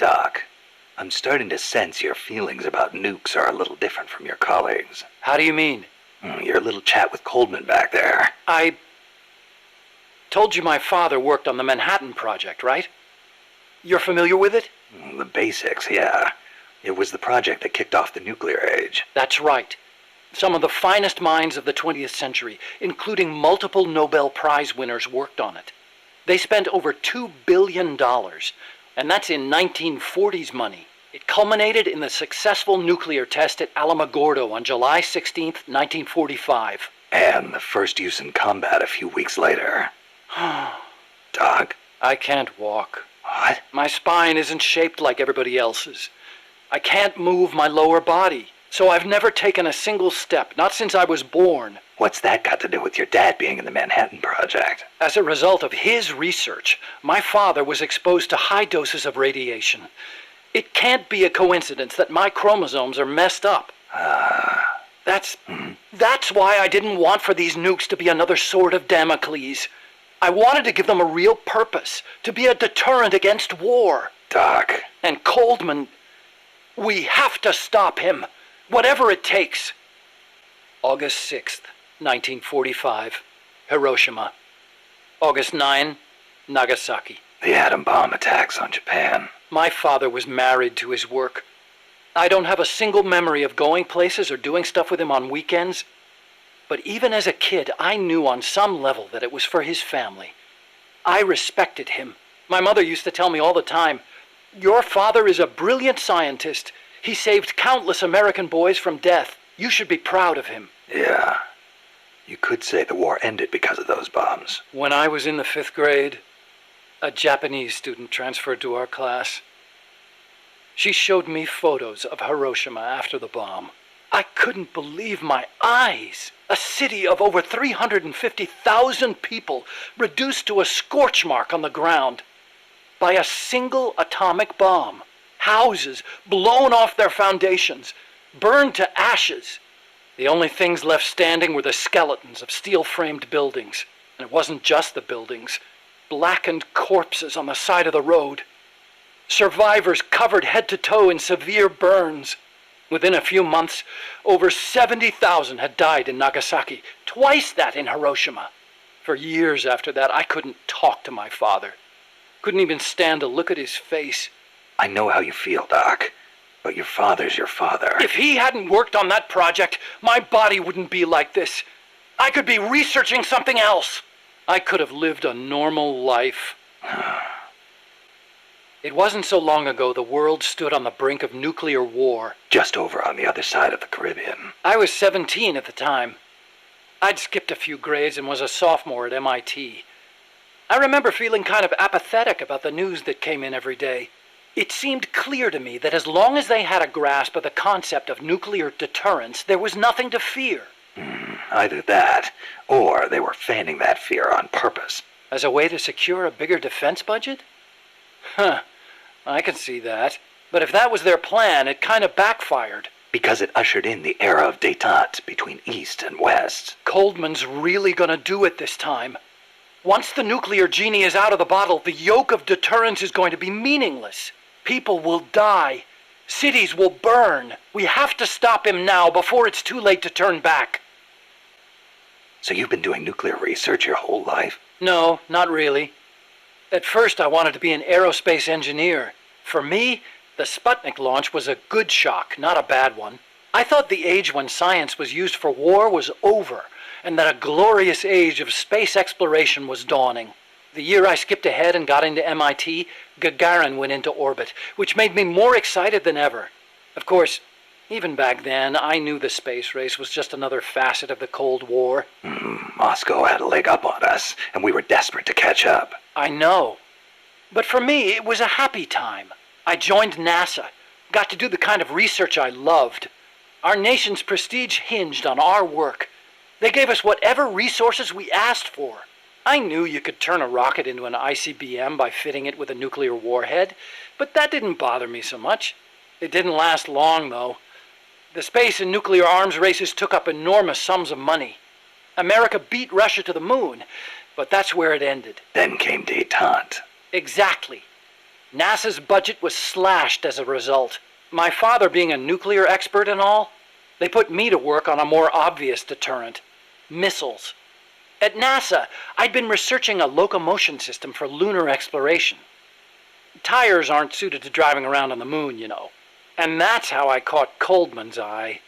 Doc, I'm starting to sense your feelings about nukes are a little different from your colleagues. How do you mean? Your little chat with Coldman back there. I told you my father worked on the Manhattan Project, right? You're familiar with it? The basics, yeah. It was the project that kicked off the nuclear age. That's right. Some of the finest minds of the 20th century, including multiple Nobel Prize winners, worked on it. They spent over $2 billion, and that's in 1940s money. It culminated in the successful nuclear test at Alamogordo on July 16, 1945. And the first use in combat a few weeks later. Doc? I can't walk. What? My spine isn't shaped like everybody else's. I can't move my lower body, so I've never taken a single step, not since I was born. What's that got to do with your dad being in the Manhattan Project? As a result of his research, my father was exposed to high doses of radiation. It can't be a coincidence that my chromosomes are messed up. That's why I didn't want for these nukes to be another sword of Damocles. I wanted to give them a real purpose, to be a deterrent against war. Doc. And Coldman, we have to stop him, whatever it takes. August 6th, 1945, Hiroshima. August 9, Nagasaki. The atom bomb attacks on Japan. My father was married to his work. I don't have a single memory of going places or doing stuff with him on weekends. But even as a kid, I knew on some level that it was for his family. I respected him. My mother used to tell me all the time, "Your father is a brilliant scientist. He saved countless American boys from death. You should be proud of him." Yeah. You could say the war ended because of those bombs. When I was in the 5th grade, a Japanese student transferred to our class. She showed me photos of Hiroshima after the bomb. I couldn't believe my eyes. A city of over 350,000 people reduced to a scorch mark on the ground by a single atomic bomb. Houses blown off their foundations, burned to ashes. The only things left standing were the skeletons of steel-framed buildings. And it wasn't just the buildings. Blackened corpses on the side of the road. Survivors covered head to toe in severe burns. Within a few months, over 70,000 had died in Nagasaki, twice that in Hiroshima. For years after that, I couldn't talk to my father. Couldn't even stand to look at his face. I know how you feel, Doc. But your father's your father. If he hadn't worked on that project, my body wouldn't be like this. I could be researching something else. I could have lived a normal life. It wasn't so long ago the world stood on the brink of nuclear war. Just over on the other side of the Caribbean. I was 17 at the time. I'd skipped a few grades and was a sophomore at MIT. I remember feeling kind of apathetic about the news that came in every day. It seemed clear to me that as long as they had a grasp of the concept of nuclear deterrence, there was nothing to fear. Either that, or they were fanning that fear on purpose. As a way to secure a bigger defense budget? I can see that. But if that was their plan, it kind of backfired. Because it ushered in the era of détente between East and West. Coldman's really gonna do it this time. Once the nuclear genie is out of the bottle, the yoke of deterrence is going to be meaningless. People will die. Cities will burn. We have to stop him now before it's too late to turn back. So you've been doing nuclear research your whole life? No, not really. At first I wanted to be an aerospace engineer. For me, the Sputnik launch was a good shock, not a bad one. I thought the age when science was used for war was over, and that a glorious age of space exploration was dawning. The year I skipped ahead and got into MIT, Gagarin went into orbit, which made me more excited than ever. Of course, even back then, I knew the space race was just another facet of the Cold War. Moscow had a leg up on us, and we were desperate to catch up. I know. But for me, it was a happy time. I joined NASA, got to do the kind of research I loved. Our nation's prestige hinged on our work. They gave us whatever resources we asked for. I knew you could turn a rocket into an ICBM by fitting it with a nuclear warhead, but that didn't bother me so much. It didn't last long, though. The space and nuclear arms races took up enormous sums of money. America beat Russia to the moon, but that's where it ended. Then came détente. Exactly. NASA's budget was slashed as a result. My father being a nuclear expert and all, they put me to work on a more obvious deterrent: missiles. At NASA, I'd been researching a locomotion system for lunar exploration. Tires aren't suited to driving around on the moon, you know. And that's how I caught Coldman's eye.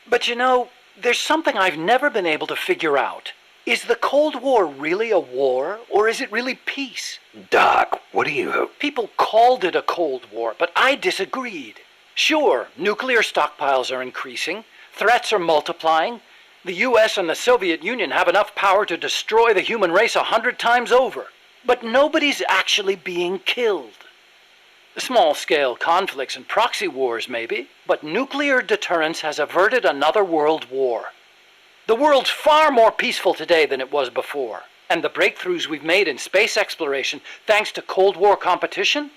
But you know, there's something I've never been able to figure out. Is the Cold War really a war, or is it really peace? Doc, what do you... People called it a Cold War, but I disagreed. Sure, nuclear stockpiles are increasing, threats are multiplying. The US and the Soviet Union have enough power to destroy the human race 100 times over. But nobody's actually being killed. Small-scale conflicts and proxy wars, maybe, but nuclear deterrence has averted another world war. The world's far more peaceful today than it was before, and the breakthroughs we've made in space exploration, thanks to Cold War competition?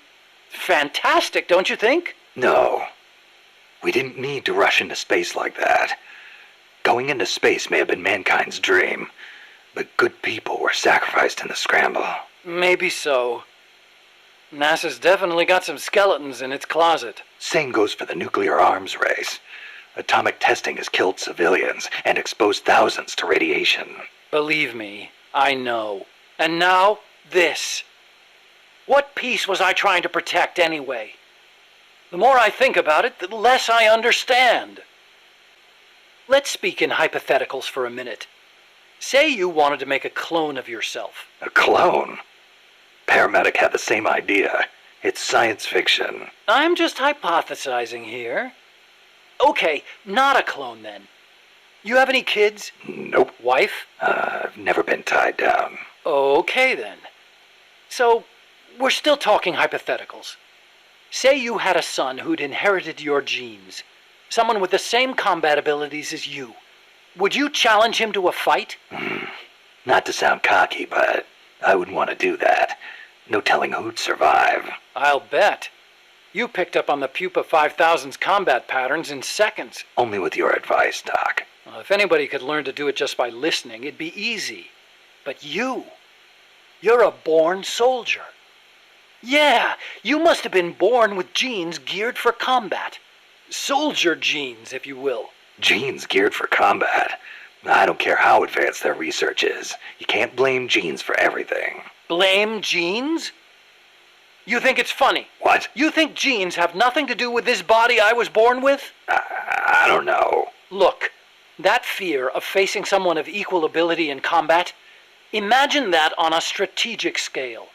Fantastic, don't you think? No. We didn't need to rush into space like that. Going into space may have been mankind's dream, but good people were sacrificed in the scramble. Maybe so. NASA's definitely got some skeletons in its closet. Same goes for the nuclear arms race. Atomic testing has killed civilians and exposed thousands to radiation. Believe me, I know. And now, this. What peace was I trying to protect anyway? The more I think about it, the less I understand. Let's speak in hypotheticals for a minute. Say you wanted to make a clone of yourself. A clone? Paramedic had the same idea. It's science fiction. I'm just hypothesizing here. Okay, not a clone then. You have any kids? Nope. Wife? I've never been tied down. Okay then. So, we're still talking hypotheticals. Say you had a son who'd inherited your genes. Someone with the same combat abilities as you. Would you challenge him to a fight? Not to sound cocky, but I wouldn't want to do that. No telling who'd survive. I'll bet. You picked up on the Pupa 5000's combat patterns in seconds. Only with your advice, Doc. Well, if anybody could learn to do it just by listening, it'd be easy. But you're a born soldier. Yeah, you must have been born with genes geared for combat. Soldier genes, if you will. Genes geared for combat? I don't care how advanced their research is. You can't blame genes for everything. Blame genes? You think it's funny? What? You think genes have nothing to do with this body I was born with? I don't know. Look, that fear of facing someone of equal ability in combat, imagine that on a strategic scale.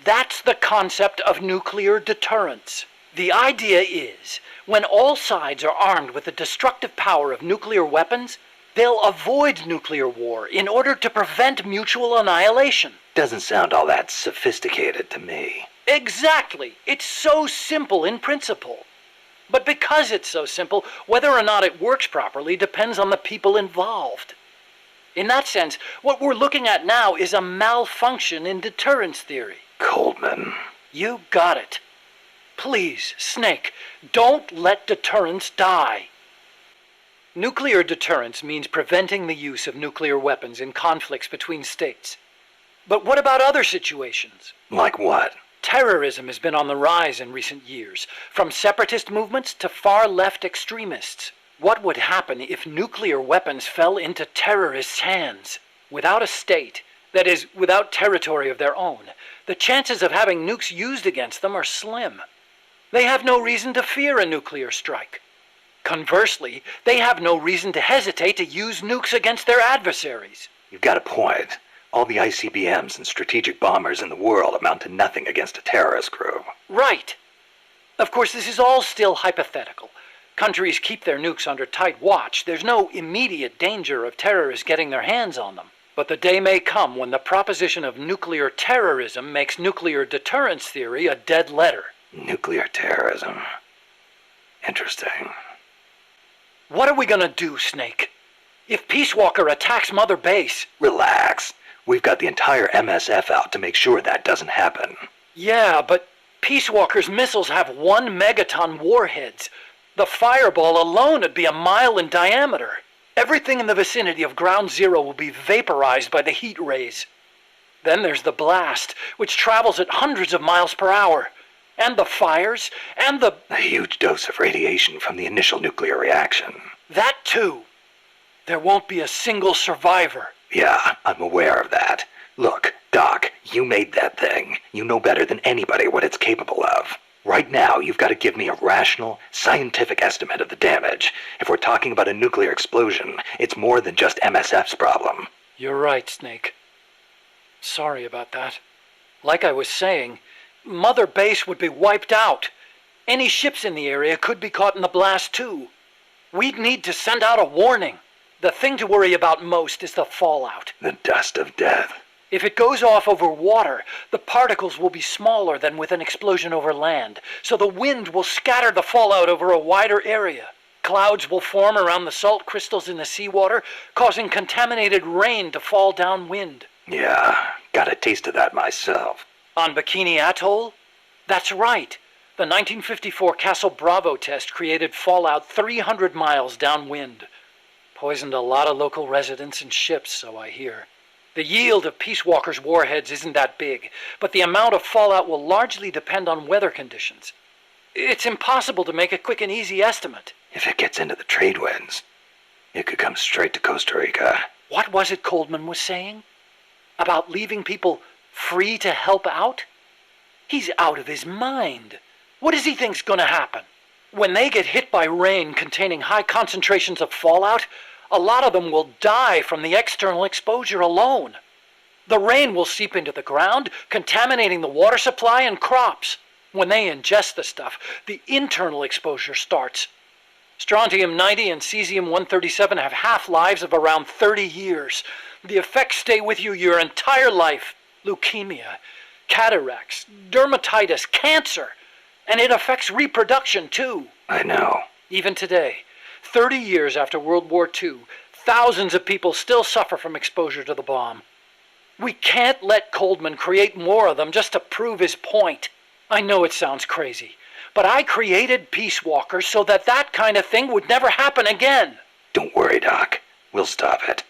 That's the concept of nuclear deterrence. The idea is, when all sides are armed with the destructive power of nuclear weapons, they'll avoid nuclear war in order to prevent mutual annihilation. Doesn't sound all that sophisticated to me. Exactly. It's so simple in principle. But because it's so simple, whether or not it works properly depends on the people involved. In that sense, what we're looking at now is a malfunction in deterrence theory. Coldman. You got it. Please, Snake, don't let deterrence die. Nuclear deterrence means preventing the use of nuclear weapons in conflicts between states. But what about other situations? Like what? Terrorism has been on the rise in recent years, from separatist movements to far-left extremists. What would happen if nuclear weapons fell into terrorists' hands? Without a state, that is, without territory of their own, the chances of having nukes used against them are slim. They have no reason to fear a nuclear strike. Conversely, they have no reason to hesitate to use nukes against their adversaries. You've got a point. All the ICBMs and strategic bombers in the world amount to nothing against a terrorist group. Right. Of course, this is all still hypothetical. Countries keep their nukes under tight watch. There's no immediate danger of terrorists getting their hands on them. But the day may come when the proposition of nuclear terrorism makes nuclear deterrence theory a dead letter. Nuclear terrorism. Interesting. What are we gonna do, Snake? If Peace Walker attacks Mother Base... Relax. We've got the entire MSF out to make sure that doesn't happen. Yeah, but Peace Walker's missiles have 1 megaton warheads. The fireball alone would be a mile in diameter. Everything in the vicinity of Ground Zero will be vaporized by the heat rays. Then there's the blast, which travels at hundreds of miles per hour. And the fires, and the... A huge dose of radiation from the initial nuclear reaction. That too. There won't be a single survivor. Yeah, I'm aware of that. Look, Doc, you made that thing. You know better than anybody what it's capable of. Right now, you've got to give me a rational, scientific estimate of the damage. If we're talking about a nuclear explosion, it's more than just MSF's problem. You're right, Snake. Sorry about that. Like I was saying, Mother Base would be wiped out. Any ships in the area could be caught in the blast too. We'd need to send out a warning. The thing to worry about most is the fallout. The dust of death. If it goes off over water, the particles will be smaller than with an explosion over land, so the wind will scatter the fallout over a wider area. Clouds will form around the salt crystals in the seawater, causing contaminated rain to fall downwind. Yeah, got a taste of that myself. On Bikini Atoll? That's right. The 1954 Castle Bravo test created fallout 300 miles downwind. Poisoned a lot of local residents and ships, so I hear. The yield of Peace Walker's warheads isn't that big, but the amount of fallout will largely depend on weather conditions. It's impossible to make a quick and easy estimate. If it gets into the trade winds, it could come straight to Costa Rica. What was it Coldman was saying? About leaving people free to help out? He's out of his mind. What does he think's going to happen? When they get hit by rain containing high concentrations of fallout, a lot of them will die from the external exposure alone. The rain will seep into the ground, contaminating the water supply and crops. When they ingest the stuff, the internal exposure starts. Strontium-90 and cesium-137 have half-lives of around 30 years. The effects stay with you your entire life. Leukemia, cataracts, dermatitis, cancer. And it affects reproduction, too. I know. Even today, 30 years after World War II, thousands of people still suffer from exposure to the bomb. We can't let Coldman create more of them just to prove his point. I know it sounds crazy, but I created Peace Walker so that kind of thing would never happen again. Don't worry, Doc. We'll stop it.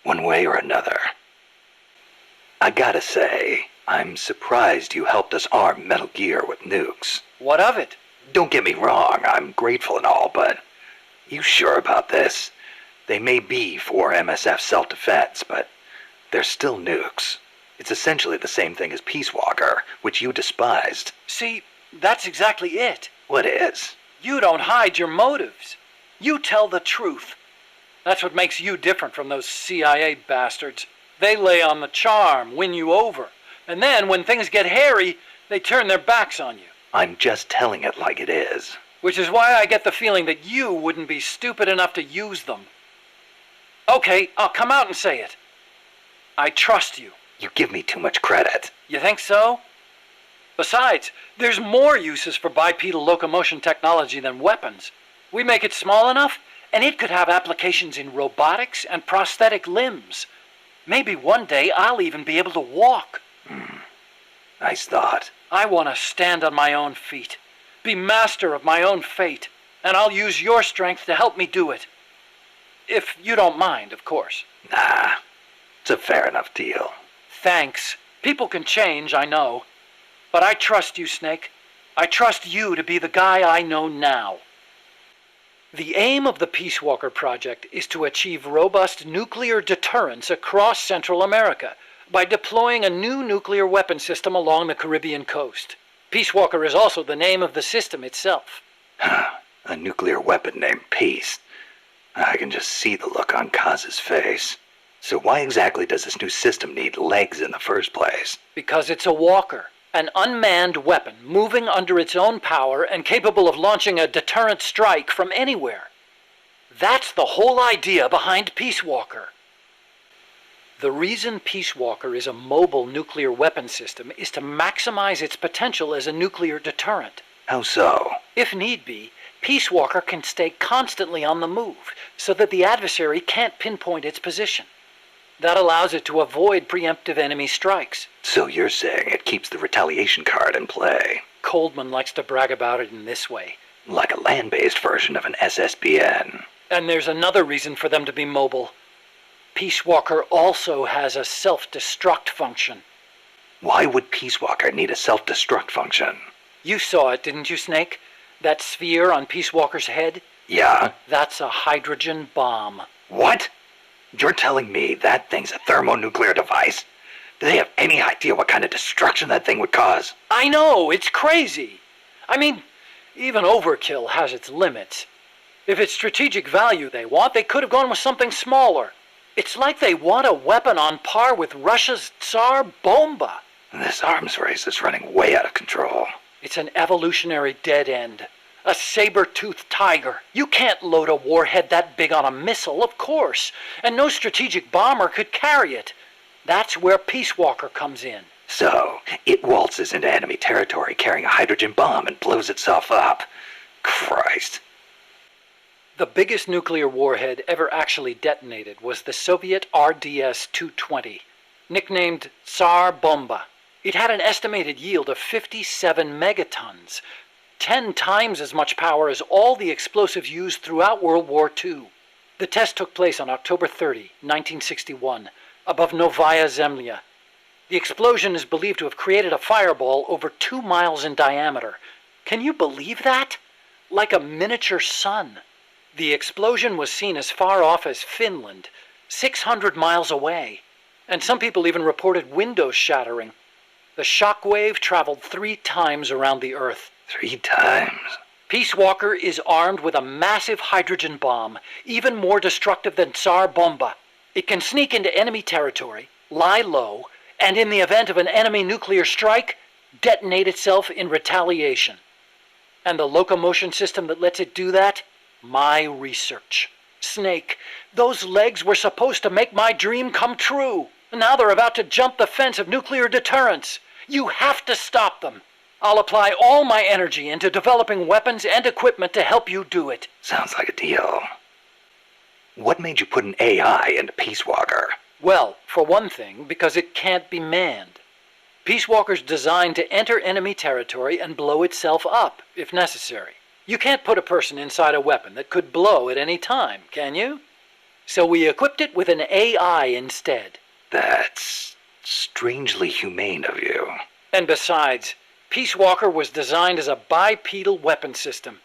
One way or another. I gotta say, I'm surprised you helped us arm Metal Gear with nukes. What of it? Don't get me wrong, I'm grateful and all, but you sure about this? They may be for MSF self-defense, but they're still nukes. It's essentially the same thing as Peace Walker, which you despised. See, that's exactly it. What is? You don't hide your motives. You tell the truth. That's what makes you different from those CIA bastards. They lay on the charm, win you over. And then, when things get hairy, they turn their backs on you. I'm just telling it like it is. Which is why I get the feeling that you wouldn't be stupid enough to use them. Okay, I'll come out and say it. I trust you. You give me too much credit. You think so? Besides, there's more uses for bipedal locomotion technology than weapons. We make it small enough, and it could have applications in robotics and prosthetic limbs. Maybe one day I'll even be able to walk. Nice thought. I want to stand on my own feet, be master of my own fate, and I'll use your strength to help me do it. If you don't mind, of course. Nah, it's a fair enough deal. Thanks. People can change, I know. But I trust you, Snake. I trust you to be the guy I know now. The aim of the Peace Walker project is to achieve robust nuclear deterrence across Central America by deploying a new nuclear weapon system along the Caribbean coast. Peace Walker is also the name of the system itself. A nuclear weapon named Peace. I can just see the look on Kaz's face. So why exactly does this new system need legs in the first place? Because it's a walker, an unmanned weapon moving under its own power and capable of launching a deterrent strike from anywhere. That's the whole idea behind Peace Walker. The reason Peace Walker is a mobile nuclear weapon system is to maximize its potential as a nuclear deterrent. How so? If need be, Peace Walker can stay constantly on the move so that the adversary can't pinpoint its position. That allows it to avoid preemptive enemy strikes. So you're saying it keeps the retaliation card in play? Coldman likes to brag about it in this way. Like a land-based version of an SSBN. And there's another reason for them to be mobile. Peace Walker also has a self-destruct function. Why would Peace Walker need a self-destruct function? You saw it, didn't you, Snake? That sphere on Peace Walker's head? Yeah? That's a hydrogen bomb. What? You're telling me that thing's a thermonuclear device? Do they have any idea what kind of destruction that thing would cause? I know, it's crazy. I mean, even overkill has its limits. If it's strategic value they want, they could have gone with something smaller. It's like they want a weapon on par with Russia's Tsar Bomba. This arms race is running way out of control. It's an evolutionary dead end. A saber-toothed tiger. You can't load a warhead that big on a missile, of course. And no strategic bomber could carry it. That's where Peace Walker comes in. So, it waltzes into enemy territory carrying a hydrogen bomb and blows itself up. Christ. The biggest nuclear warhead ever actually detonated was the Soviet RDS-220, nicknamed Tsar Bomba. It had an estimated yield of 57 megatons, 10 times as much power as all the explosives used throughout World War II. The test took place on October 30, 1961, above Novaya Zemlya. The explosion is believed to have created a fireball over 2 miles in diameter. Can you believe that? Like a miniature sun. The explosion was seen as far off as Finland, 600 miles away. And some people even reported windows shattering. The shock wave traveled 3 times around the Earth. 3 times? Peace Walker is armed with a massive hydrogen bomb, even more destructive than Tsar Bomba. It can sneak into enemy territory, lie low, and in the event of an enemy nuclear strike, detonate itself in retaliation. And the locomotion system that lets it do that? My research. Snake, those legs were supposed to make my dream come true. Now they're about to jump the fence of nuclear deterrence. You have to stop them. I'll apply all my energy into developing weapons and equipment to help you do it. Sounds like a deal. What made you put an AI into Peace Walker? Well, for one thing, because it can't be manned. Peace Walker's designed to enter enemy territory and blow itself up, if necessary. You can't put a person inside a weapon that could blow at any time, can you? So we equipped it with an AI instead. That's strangely humane of you. And besides, Peace Walker was designed as a bipedal weapon system.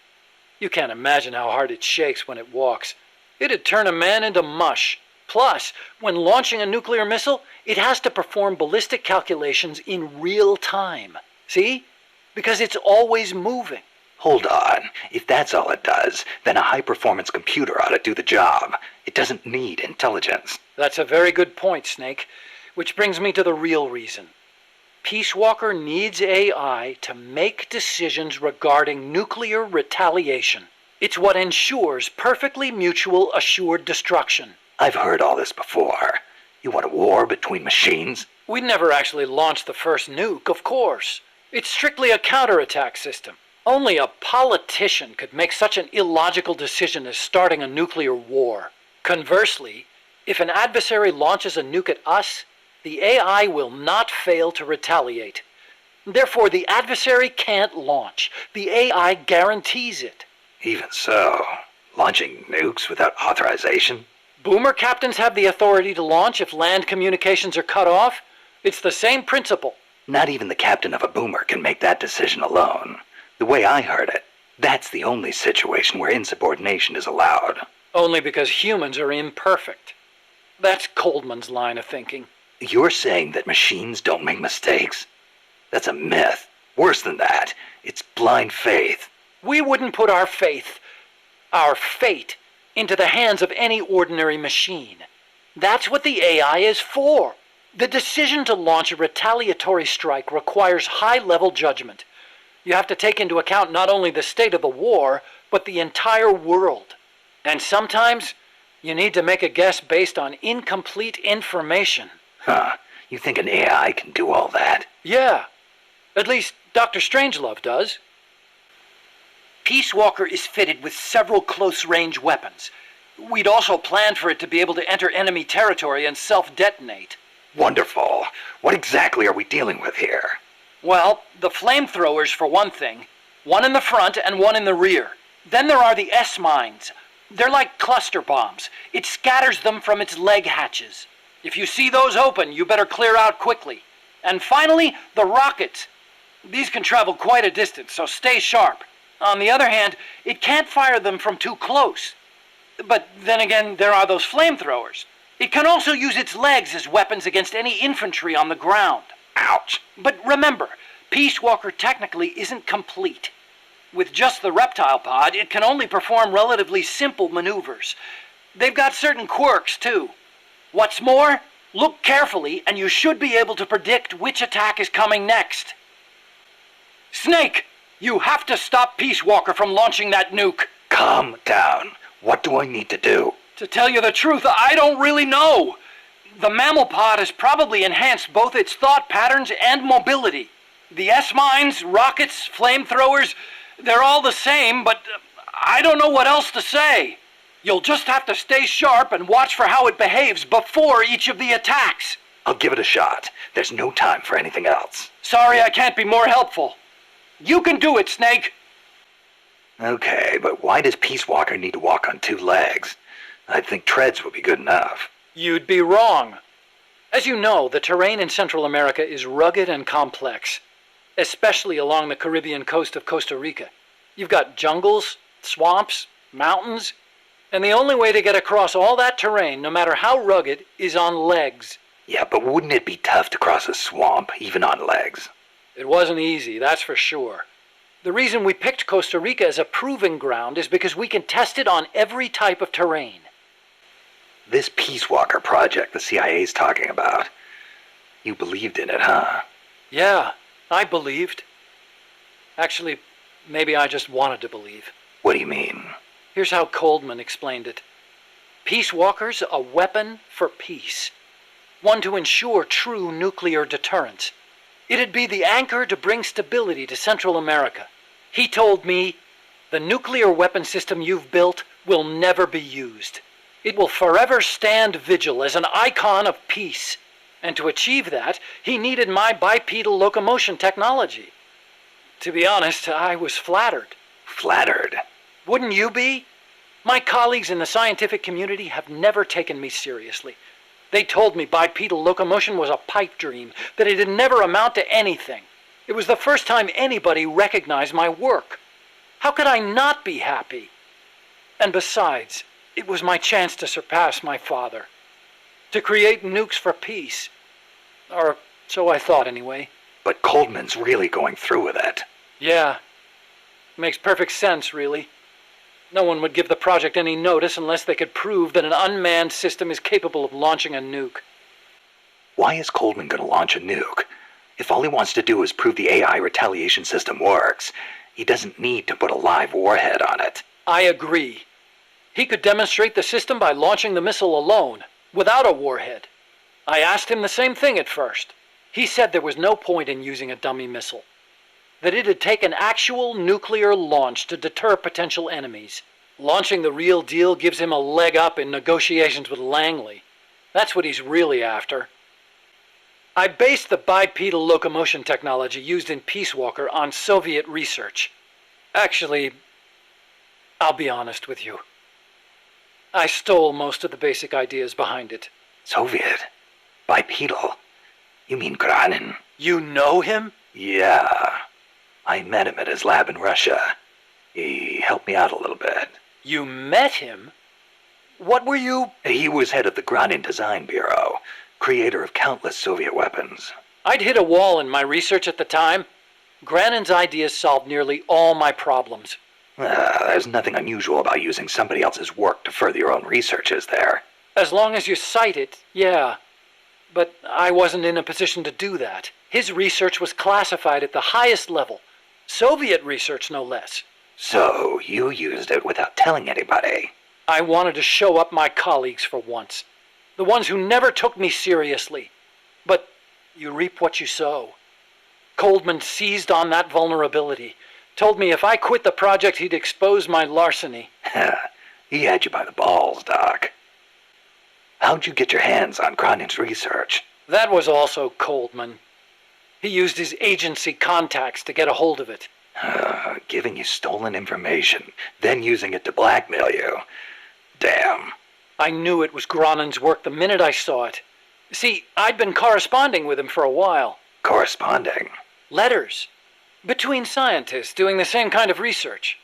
You can't imagine how hard it shakes when it walks. It'd turn a man into mush. Plus, when launching a nuclear missile, it has to perform ballistic calculations in real time. See? Because it's always moving. Hold on. If that's all it does, then a high-performance computer ought to do the job. It doesn't need intelligence. That's a very good point, Snake. Which brings me to the real reason. Peace Walker needs AI to make decisions regarding nuclear retaliation. It's what ensures perfectly mutual assured destruction. I've heard all this before. You want a war between machines? We'd never actually launched the first nuke, of course. It's strictly a counterattack system. Only a politician could make such an illogical decision as starting a nuclear war. Conversely, if an adversary launches a nuke at us, the AI will not fail to retaliate. Therefore, the adversary can't launch. The AI guarantees it. Even so, launching nukes without authorization? Boomer captains have the authority to launch if land communications are cut off. It's the same principle. Not even the captain of a boomer can make that decision alone. The way I heard it, that's the only situation where insubordination is allowed. Only because humans are imperfect. That's Coldman's line of thinking. You're saying that machines don't make mistakes? That's a myth. Worse than that, it's blind faith. We wouldn't put our fate, into the hands of any ordinary machine. That's what the AI is for. The decision to launch a retaliatory strike requires high-level judgment. You have to take into account not only the state of the war, but the entire world. And sometimes, you need to make a guess based on incomplete information. Huh. You think an AI can do all that? Yeah. At least, Dr. Strangelove does. Peace Walker is fitted with several close-range weapons. We'd also planned for it to be able to enter enemy territory and self-detonate. Wonderful. What exactly are we dealing with here? Well, the flamethrowers for one thing. One in the front and one in the rear. Then there are the S-mines. They're like cluster bombs. It scatters them from its leg hatches. If you see those open, you better clear out quickly. And finally, the rockets. These can travel quite a distance, so stay sharp. On the other hand, it can't fire them from too close. But then again, there are those flamethrowers. It can also use its legs as weapons against any infantry on the ground. Ouch. But remember, Peace Walker technically isn't complete. With just the reptile pod, it can only perform relatively simple maneuvers. They've got certain quirks, too. What's more, look carefully, and you should be able to predict which attack is coming next. Snake, you have to stop Peace Walker from launching that nuke. Calm down. What do I need to do? To tell you the truth, I don't really know. The mammal pod has probably enhanced both its thought patterns and mobility. The S-mines, rockets, flamethrowers, they're all the same, but I don't know what else to say. You'll just have to stay sharp and watch for how it behaves before each of the attacks. I'll give it a shot. There's no time for anything else. Sorry I can't be more helpful. You can do it, Snake. Okay, but why does Peace Walker need to walk on two legs? I think treads would be good enough. You'd be wrong. As you know, the terrain in Central America is rugged and complex, especially along the Caribbean coast of Costa Rica. You've got jungles, swamps, mountains, and the only way to get across all that terrain, no matter how rugged, is on legs. Yeah, but wouldn't it be tough to cross a swamp, even on legs? It wasn't easy, that's for sure. The reason we picked Costa Rica as a proving ground is because we can test it on every type of terrain. This Peace Walker project the CIA's talking about, you believed in it, huh? Yeah, I believed. Actually, maybe I just wanted to believe. What do you mean? Here's how Coldman explained it. Peace Walker's a weapon for peace. One to ensure true nuclear deterrence. It'd be the anchor to bring stability to Central America. He told me, the nuclear weapon system you've built will never be used. It will forever stand vigil as an icon of peace. And to achieve that, he needed my bipedal locomotion technology. To be honest, I was flattered. Flattered? Wouldn't you be? My colleagues in the scientific community have never taken me seriously. They told me bipedal locomotion was a pipe dream, that it'd never amount to anything. It was the first time anybody recognized my work. How could I not be happy? And besides, it was my chance to surpass my father. To create nukes for peace. Or so I thought anyway. But Coldman's really going through with it. Yeah. Makes perfect sense, really. No one would give the project any notice unless they could prove that an unmanned system is capable of launching a nuke. Why is Coldman going to launch a nuke? If all he wants to do is prove the AI retaliation system works, he doesn't need to put a live warhead on it. I agree. He could demonstrate the system by launching the missile alone, without a warhead. I asked him the same thing at first. He said there was no point in using a dummy missile. That it'd take an actual nuclear launch to deter potential enemies. Launching the real deal gives him a leg up in negotiations with Langley. That's what he's really after. I based the bipedal locomotion technology used in Peace Walker on Soviet research. Actually, I'll be honest with you. I stole most of the basic ideas behind it. Soviet? Bipedal? You mean Granin? You know him? Yeah. I met him at his lab in Russia. He helped me out a little bit. You met him? What were you? He was head of the Granin Design Bureau, creator of countless Soviet weapons. I'd hit a wall in my research at the time. Granin's ideas solved nearly all my problems. There's nothing unusual about using somebody else's work to further your own research, is there? As long as you cite it, yeah. But I wasn't in a position to do that. His research was classified at the highest level. Soviet research, no less. So, you used it without telling anybody? I wanted to show up my colleagues for once. The ones who never took me seriously. But you reap what you sow. Coldman seized on that vulnerability. Told me if I quit the project, he'd expose my larceny. He had you by the balls, Doc. How'd you get your hands on Granin's research? That was also Coldman. He used his agency contacts to get a hold of it. Giving you stolen information, then using it to blackmail you. Damn. I knew it was Granin's work the minute I saw it. See, I'd been corresponding with him for a while. Corresponding? Letters. Between scientists doing the same kind of research.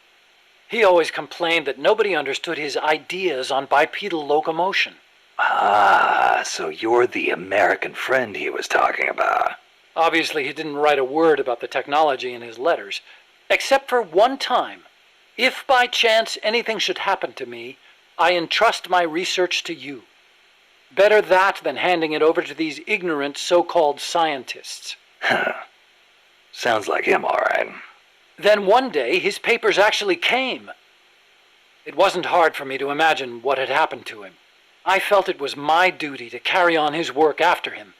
He always complained that nobody understood his ideas on bipedal locomotion. Ah, so you're the American friend he was talking about. Obviously, he didn't write a word about the technology in his letters, except for one time. If by chance anything should happen to me, I entrust my research to you. Better that than handing it over to these ignorant so-called scientists. Sounds like him, all right. Then one day, his papers actually came. It wasn't hard for me to imagine what had happened to him. I felt it was my duty to carry on his work after him.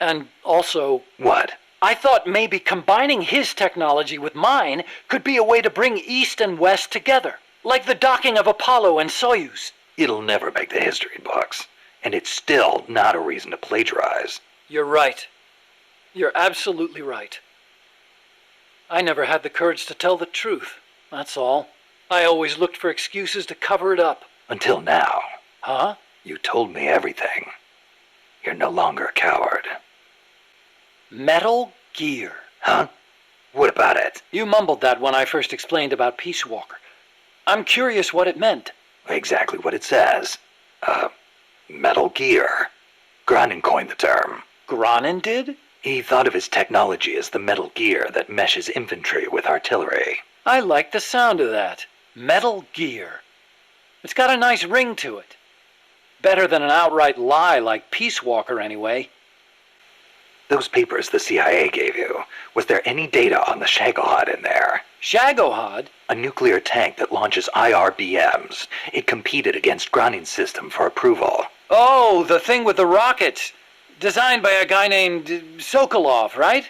And also... What? I thought maybe combining his technology with mine could be a way to bring East and West together, like the docking of Apollo and Soyuz. It'll never make the history books, and it's still not a reason to plagiarize. You're right. You're absolutely right. I never had the courage to tell the truth, that's all. I always looked for excuses to cover it up. Until now. Huh? You told me everything. You're no longer a coward. Metal Gear. Huh? What about it? You mumbled that when I first explained about Peace Walker. I'm curious what it meant. Exactly what it says. Metal Gear. Granin coined the term. Granin did? He thought of his technology as the metal gear that meshes infantry with artillery. I like the sound of that. Metal Gear. It's got a nice ring to it. Better than an outright lie like Peace Walker, anyway. Those papers the CIA gave you, was there any data on the Shagohod in there? Shagohod? A nuclear tank that launches IRBMs. It competed against Granin's system for approval. Oh, the thing with the rockets. Designed by a guy named Sokolov, right?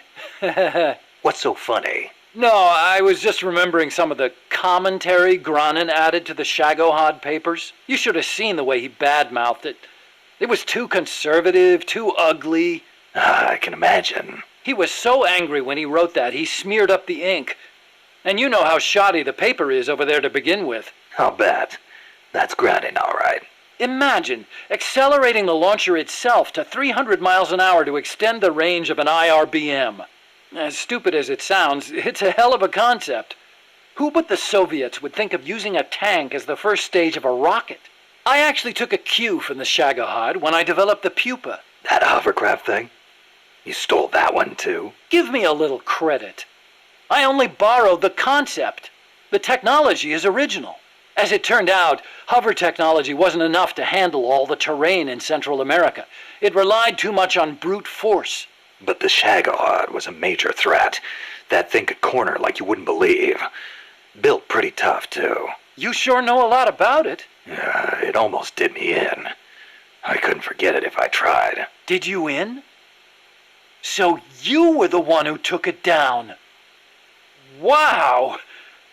What's so funny? No, I was just remembering some of the commentary Granin added to the Shagohod papers. You should have seen the way he badmouthed it. It was too conservative, too ugly. I can imagine. He was so angry when he wrote that, he smeared up the ink. And you know how shoddy the paper is over there to begin with. I'll bet. That's Granin, all right. Imagine accelerating the launcher itself to 300 miles an hour to extend the range of an IRBM. As stupid as it sounds, it's a hell of a concept. Who but the Soviets would think of using a tank as the first stage of a rocket? I actually took a cue from the Shagohod when I developed the Pupa. That hovercraft thing? You stole that one too? Give me a little credit. I only borrowed the concept. The technology is original. As it turned out, hover technology wasn't enough to handle all the terrain in Central America. It relied too much on brute force. But the Shagohod was a major threat. That thing could corner like you wouldn't believe. Built pretty tough, too. You sure know a lot about it. Yeah, it almost did me in. I couldn't forget it if I tried. Did you in? So you were the one who took it down. Wow!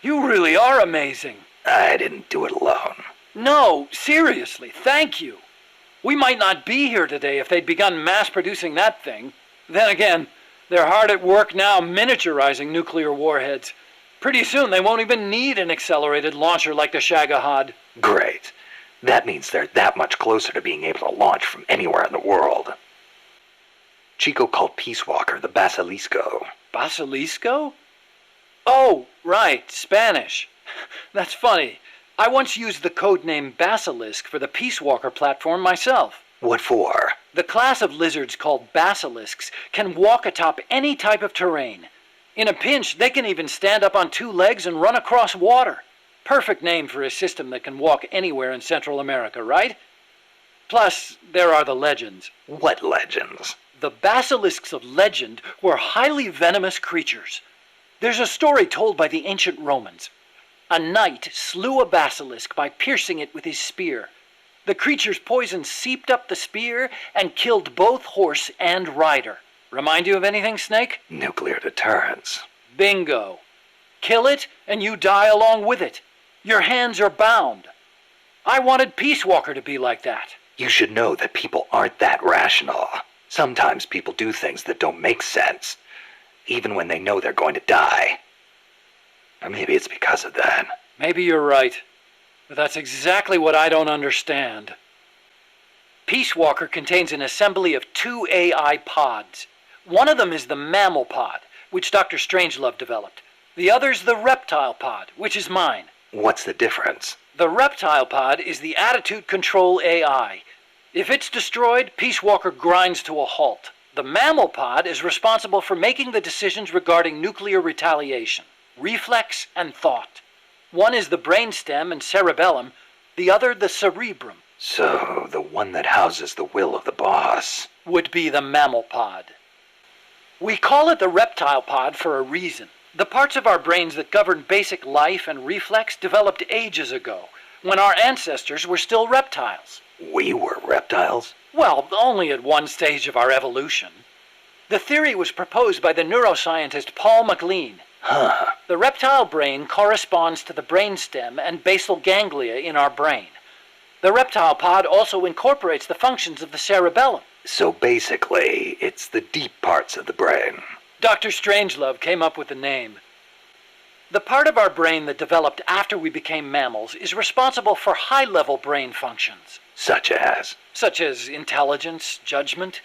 You really are amazing. I didn't do it alone. No, seriously, thank you. We might not be here today if they'd begun mass-producing that thing. Then again, they're hard at work now miniaturizing nuclear warheads. Pretty soon they won't even need an accelerated launcher like the Shagohod. Great. That means they're that much closer to being able to launch from anywhere in the world. Chico called Peace Walker the Basilisco. Basilisco? Oh, right, Spanish. That's funny. I once used the codename Basilisk for the Peace Walker platform myself. What for? The class of lizards called basilisks can walk atop any type of terrain. In a pinch, they can even stand up on two legs and run across water. Perfect name for a system that can walk anywhere in Central America, right? Plus, there are the legends. What legends? The basilisks of legend were highly venomous creatures. There's a story told by the ancient Romans. A knight slew a basilisk by piercing it with his spear. The creature's poison seeped up the spear and killed both horse and rider. Remind you of anything, Snake? Nuclear deterrence. Bingo. Kill it and you die along with it. Your hands are bound. I wanted Peace Walker to be like that. You should know that people aren't that rational. Sometimes people do things that don't make sense, even when they know they're going to die. Or maybe it's because of that. Maybe you're right. But that's exactly what I don't understand. Peace Walker contains an assembly of 2 AI pods. One of them is the mammal pod, which Dr. Strangelove developed. The other's the reptile pod, which is mine. What's the difference? The reptile pod is the attitude control AI. If it's destroyed, Peace Walker grinds to a halt. The mammal pod is responsible for making the decisions regarding nuclear retaliation, reflex, and thought. One is the brainstem and cerebellum, the other the cerebrum. So, the one that houses the will of the boss would be the mammal pod. We call it the reptile pod for a reason. The parts of our brains that govern basic life and reflex developed ages ago, when our ancestors were still reptiles. We were reptiles? Well, only at one stage of our evolution. The theory was proposed by the neuroscientist Paul MacLean. Huh. The reptile brain corresponds to the brainstem and basal ganglia in our brain. The reptile pod also incorporates the functions of the cerebellum. So basically, it's the deep parts of the brain. Dr. Strangelove came up with the name. The part of our brain that developed after we became mammals is responsible for high-level brain functions. Such as? Such as intelligence, judgment,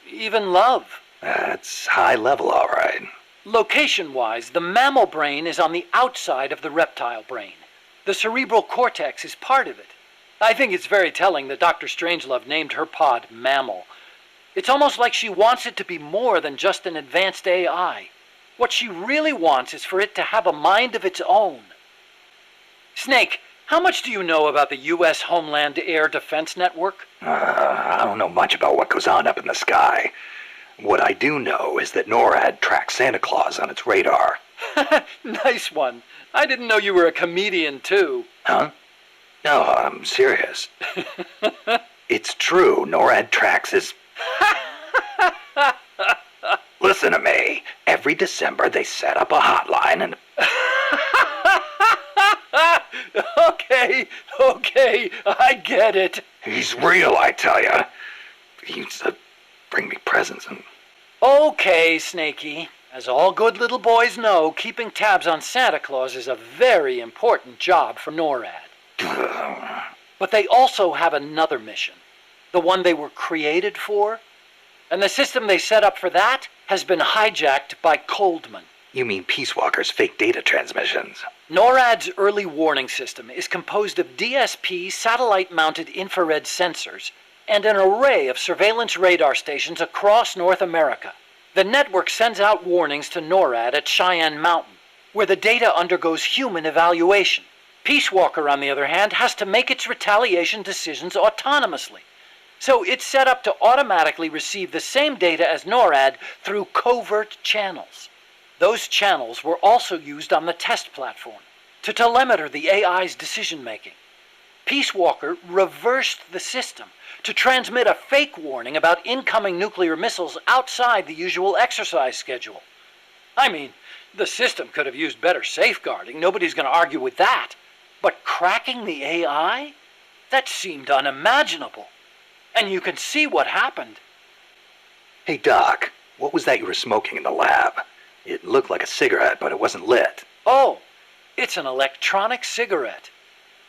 even love. That's high level, all right. Location-wise, the mammal brain is on the outside of the reptile brain. The cerebral cortex is part of it. I think it's very telling that Dr. Strangelove named her pod Mammal. It's almost like she wants it to be more than just an advanced AI. What she really wants is for it to have a mind of its own. Snake, how much do you know about the U.S. Homeland Air Defense Network? I don't know much about what goes on up in the sky. What I do know is that NORAD tracks Santa Claus on its radar. Nice one. I didn't know you were a comedian, too. Huh? No, I'm serious. It's true, NORAD tracks his... Listen to me. Every December they set up a hotline and... Okay, I get it. He's real, I tell you. He used to bring me presents and... Okay, Snakey. As all good little boys know, keeping tabs on Santa Claus is a very important job for NORAD. But they also have another mission, the one they were created for. And the system they set up for that has been hijacked by Coldman. You mean Peace Walker's fake data transmissions? NORAD's early warning system is composed of DSP satellite-mounted infrared sensors and an array of surveillance radar stations across North America. The network sends out warnings to NORAD at Cheyenne Mountain, where the data undergoes human evaluation. Peace Walker, on the other hand, has to make its retaliation decisions autonomously. So it's set up to automatically receive the same data as NORAD through covert channels. Those channels were also used on the test platform to telemeter the AI's decision-making. Peace Walker reversed the system to transmit a fake warning about incoming nuclear missiles outside the usual exercise schedule. I mean, the system could have used better safeguarding. Nobody's going to argue with that. But cracking the AI? That seemed unimaginable. And you can see what happened. Hey, Doc, what was that you were smoking in the lab? It looked like a cigarette, but it wasn't lit. Oh, it's an electronic cigarette.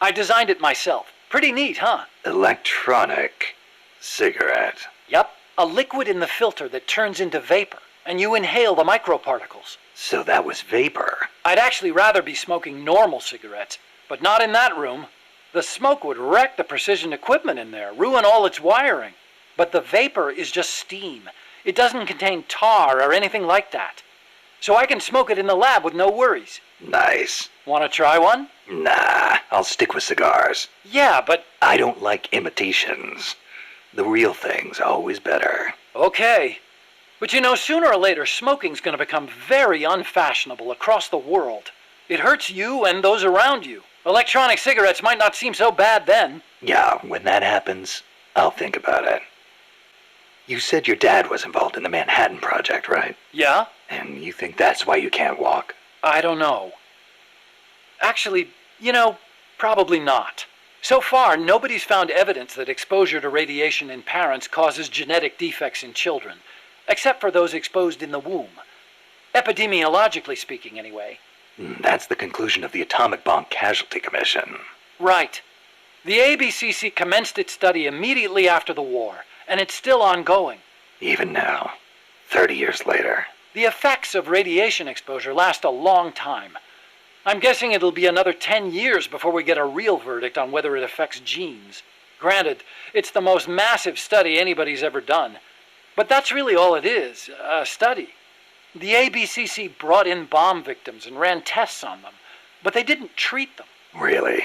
I designed it myself. Pretty neat, huh? Electronic cigarette. Yep, a liquid in the filter that turns into vapor, and you inhale the microparticles. So that was vapor. I'd actually rather be smoking normal cigarettes, but not in that room. The smoke would wreck the precision equipment in there, ruin all its wiring. But the vapor is just steam. It doesn't contain tar or anything like that. So I can smoke it in the lab with no worries. Nice. Want to try one? Nah, I'll stick with cigars. Yeah, but... I don't like imitations. The real thing's always better. Okay. But you know, sooner or later, smoking's going to become very unfashionable across the world. It hurts you and those around you. Electronic cigarettes might not seem so bad then. Yeah, when that happens, I'll think about it. You said your dad was involved in the Manhattan Project, right? Yeah? And you think that's why you can't walk? I don't know. Actually, you know, probably not. So far, nobody's found evidence that exposure to radiation in parents causes genetic defects in children, except for those exposed in the womb. Epidemiologically speaking, anyway. That's the conclusion of the Atomic Bomb Casualty Commission. Right. The ABCC commenced its study immediately after the war, and it's still ongoing. Even now. 30 years later. The effects of radiation exposure last a long time. I'm guessing it'll be another 10 years before we get a real verdict on whether it affects genes. Granted, it's the most massive study anybody's ever done. But that's really all it is, a study. The ABCC brought in bomb victims and ran tests on them, but they didn't treat them. Really?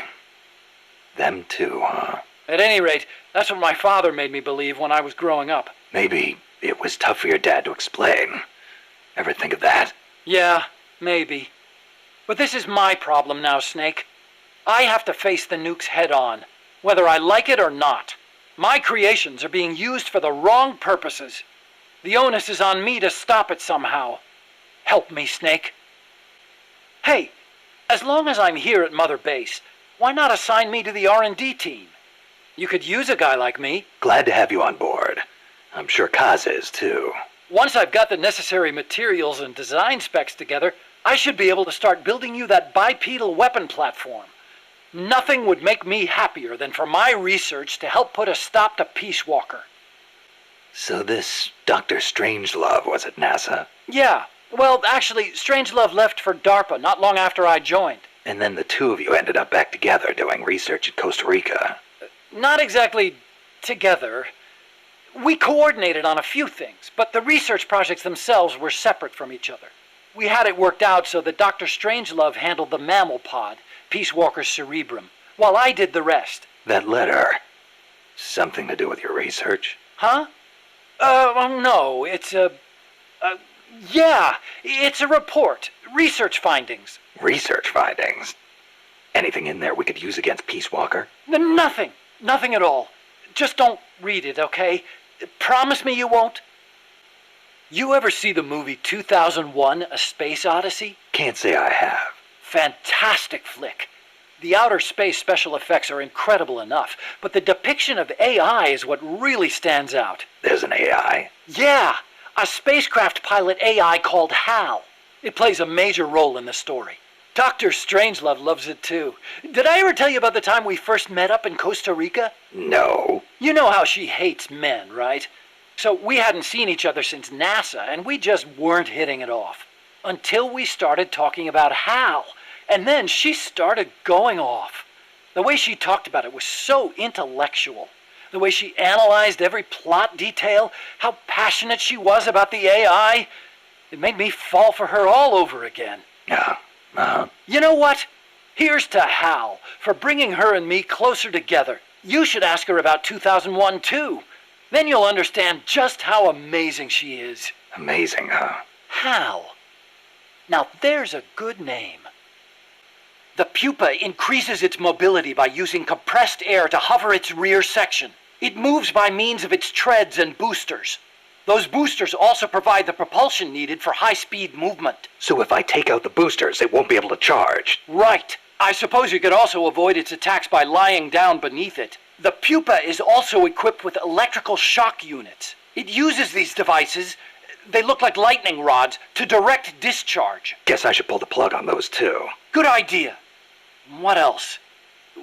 Them too, huh? At any rate, that's what my father made me believe when I was growing up. Maybe it was tough for your dad to explain. Ever think of that? Yeah, maybe. But this is my problem now, Snake. I have to face the nukes head on, whether I like it or not. My creations are being used for the wrong purposes. The onus is on me to stop it somehow. Help me, Snake. Hey, as long as I'm here at Mother Base, why not assign me to the R&D team? You could use a guy like me. Glad to have you on board. I'm sure Kaz is, too. Once I've got the necessary materials and design specs together, I should be able to start building you that bipedal weapon platform. Nothing would make me happier than for my research to help put a stop to Peace Walker. So this Dr. Strangelove was at NASA? Yeah. Well, actually, Strangelove left for DARPA not long after I joined. And then the two of you ended up back together doing research at Costa Rica. Not exactly together. We coordinated on a few things, but the research projects themselves were separate from each other. We had it worked out so that Dr. Strangelove handled the mammal pod, Peace Walker's cerebrum, while I did the rest. That letter, something to do with your research? Huh? No, it's yeah, it's a report. Research findings. Research findings? Anything in there we could use against Peace Walker? Nothing. Nothing at all. Just don't read it, okay? Promise me you won't? You ever see the movie 2001: A Space Odyssey? Can't say I have. Fantastic flick. The outer space special effects are incredible enough, but the depiction of AI is what really stands out. There's an AI? Yeah, a spacecraft pilot AI called HAL. It plays a major role in the story. Dr. Strangelove loves it too. Did I ever tell you about the time we first met up in Costa Rica? No. You know how she hates men, right? So we hadn't seen each other since NASA, and we just weren't hitting it off. Until we started talking about HAL. And then she started going off. The way she talked about it was so intellectual. The way she analyzed every plot detail, how passionate she was about the AI. It made me fall for her all over again. Yeah. You know what? Here's to Hal for bringing her and me closer together. You should ask her about 2001 too. Then you'll understand just how amazing she is. Amazing, huh? Hal. Now there's a good name. The pupa increases its mobility by using compressed air to hover its rear section. It moves by means of its treads and boosters. Those boosters also provide the propulsion needed for high-speed movement. So if I take out the boosters, it won't be able to charge. Right. I suppose you could also avoid its attacks by lying down beneath it. The pupa is also equipped with electrical shock units. It uses these devices, they look like lightning rods, to direct discharge. Guess I should pull the plug on those too. Good idea. What else?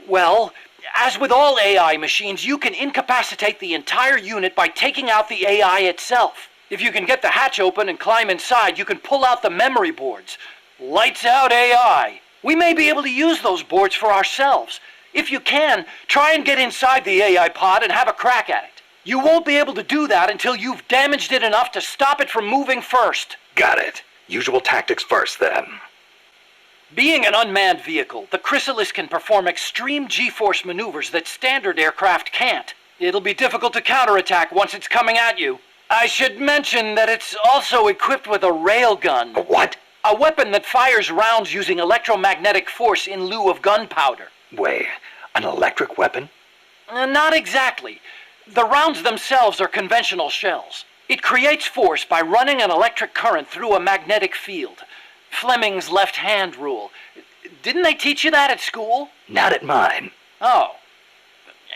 Well, as with all AI machines, you can incapacitate the entire unit by taking out the AI itself. If you can get the hatch open and climb inside, you can pull out the memory boards. Lights out AI. We may be able to use those boards for ourselves. If you can, try and get inside the AI pod and have a crack at it. You won't be able to do that until you've damaged it enough to stop it from moving first. Got it. Usual tactics first, then. Being an unmanned vehicle, the Chrysalis can perform extreme G-force maneuvers that standard aircraft can't. It'll be difficult to counterattack once it's coming at you. I should mention that it's also equipped with a railgun. A what? A weapon that fires rounds using electromagnetic force in lieu of gunpowder. Wait, an electric weapon? Not exactly. The rounds themselves are conventional shells. It creates force by running an electric current through a magnetic field. Fleming's left-hand rule. Didn't they teach you that at school? Not at mine. Oh.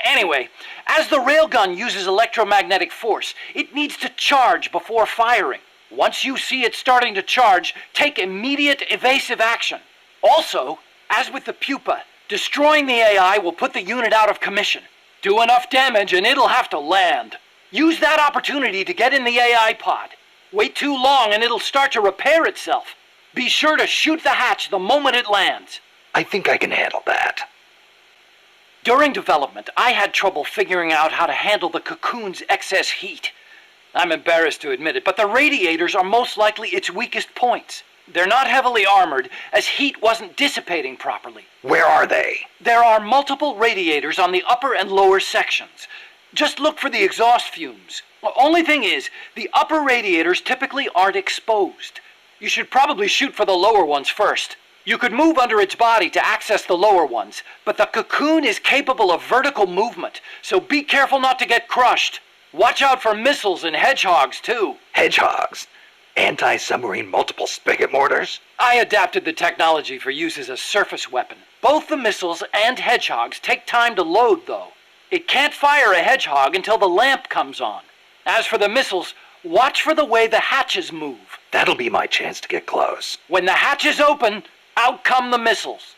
Anyway, as the railgun uses electromagnetic force, it needs to charge before firing. Once you see it starting to charge, take immediate evasive action. Also, as with the pupa, destroying the AI will put the unit out of commission. Do enough damage and it'll have to land. Use that opportunity to get in the AI pod. Wait too long and it'll start to repair itself. Be sure to shoot the hatch the moment it lands. I think I can handle that. During development, I had trouble figuring out how to handle the cocoon's excess heat. I'm embarrassed to admit it, but the radiators are most likely its weakest points. They're not heavily armored, as heat wasn't dissipating properly. Where are they? There are multiple radiators on the upper and lower sections. Just look for the exhaust fumes. The only thing is, the upper radiators typically aren't exposed. You should probably shoot for the lower ones first. You could move under its body to access the lower ones, but the cocoon is capable of vertical movement, so be careful not to get crushed. Watch out for missiles and hedgehogs, too. Hedgehogs? Anti-submarine multiple spigot mortars? I adapted the technology for use as a surface weapon. Both the missiles and hedgehogs take time to load, though. It can't fire a hedgehog until the lamp comes on. As for the missiles, watch for the way the hatches move. That'll be my chance to get close. When the hatches open, out come the missiles.